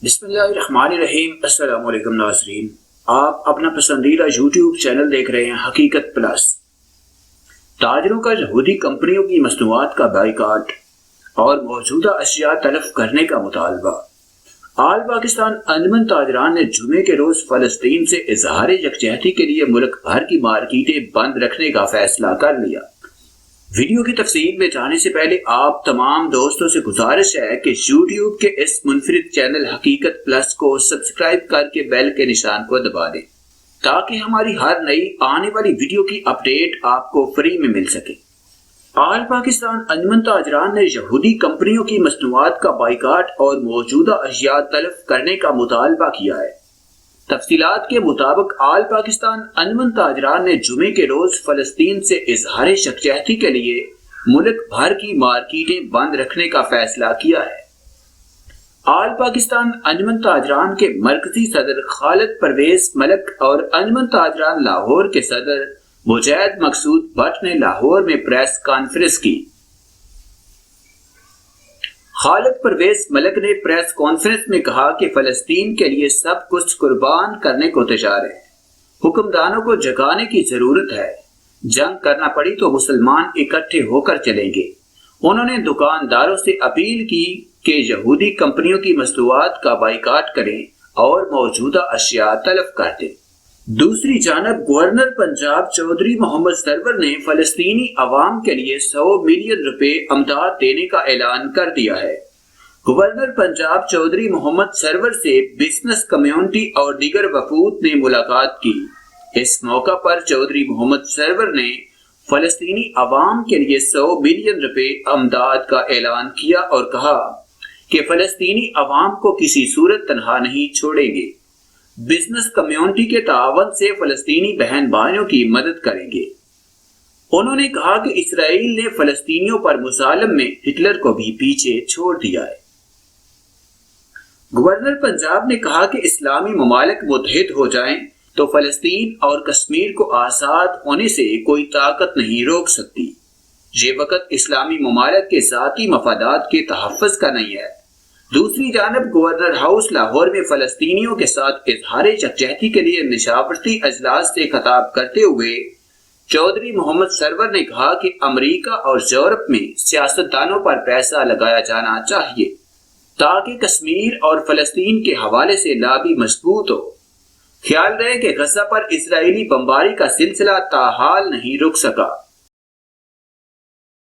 بسم اللہ الرحمن الرحیم۔ السلام علیکم ناظرین، آپ اپنا پسندیدہ یوٹیوب چینل دیکھ رہے ہیں حقیقت پلس۔ تاجروں کا یہودی کمپنیوں کی مصنوعات کا بائیکاٹ اور موجودہ اشیاء تلف کرنے کا مطالبہ۔ آل پاکستان انجمن تاجران نے جمعے کے روز فلسطین سے اظہار یکجہتی کے لیے ملک بھر کی مارکیٹیں بند رکھنے کا فیصلہ کر لیا۔ ویڈیو کی تفصیل میں جانے سے پہلے آپ تمام دوستوں سے گزارش ہے کہ یوٹیوب کے اس منفرد چینل حقیقت پلس کو سبسکرائب کر کے بیل کے نشان کو دبا دیں تاکہ ہماری ہر نئی آنے والی ویڈیو کی اپڈیٹ آپ کو فری میں مل سکے۔ آل پاکستان انجمن تاجران نے یہودی کمپنیوں کی مصنوعات کا بائیکاٹ اور موجودہ اشیاء تلف کرنے کا مطالبہ کیا ہے۔ تفصیلات کے مطابق آل پاکستان انجمن تاجران نے جمعے کے روز فلسطین سے اظہار یکجہتی کے لیے ملک بھر کی مارکیٹیں بند رکھنے کا فیصلہ کیا ہے۔ آل پاکستان انجمن تاجران کے مرکزی صدر خالد پرویز ملک اور انجمن تاجران لاہور کے صدر مجید مقصود بٹ نے لاہور میں پریس کانفرنس کی۔ خالد پرویز ملک نے پریس کانفرنس میں کہا کہ فلسطین کے لیے سب کچھ قربان کرنے کو تیار ہے۔ حکمرانوں کو جگانے کی ضرورت ہے۔ جنگ کرنا پڑی تو مسلمان اکٹھے ہو کر چلیں گے۔ انہوں نے دکانداروں سے اپیل کی کہ یہودی کمپنیوں کی مصنوعات کا بائیکاٹ کریں اور موجودہ اشیاء تلف کر دیں۔ دوسری جانب گورنر پنجاب چودھری محمد سرور نے فلسطینی عوام کے لیے 100 ملین روپے امداد دینے کا اعلان کر دیا ہے۔ گورنر پنجاب چودھری محمد سرور سے بزنس کمیونٹی اور دیگر وفود نے ملاقات کی۔ اس موقع پر چودھری محمد سرور نے فلسطینی عوام کے لیے 100 ملین روپے امداد کا اعلان کیا اور کہا کہ فلسطینی عوام کو کسی صورت تنہا نہیں چھوڑیں گے۔ بزنس کمیونٹی کے تعاون سے فلسطینی بہن بھائیوں کی مدد کریں گے۔ انہوں نے کہا کہ اسرائیل نے فلسطینیوں پر مظالم میں ہٹلر کو بھی پیچھے چھوڑ دیا ہے۔ گورنر پنجاب نے کہا کہ اسلامی ممالک متحد ہو جائیں تو فلسطین اور کشمیر کو آزاد ہونے سے کوئی طاقت نہیں روک سکتی۔ یہ وقت اسلامی ممالک کے ذاتی مفادات کے تحفظ کا نہیں ہے۔ دوسری جانب گورنر ہاؤس لاہور میں فلسطینیوں کے ساتھ اظہار یکجہتی کے لیے نشاورتی اجلاس سے خطاب کرتے ہوئے چودھری محمد سرور نے کہا کہ امریکہ اور یورپ میں سیاستدانوں پر پیسہ لگایا جانا چاہیے تاکہ کشمیر اور فلسطین کے حوالے سے لابی مضبوط ہو۔ خیال رہے کہ غزہ پر اسرائیلی بمباری کا سلسلہ تاحال نہیں رک سکا۔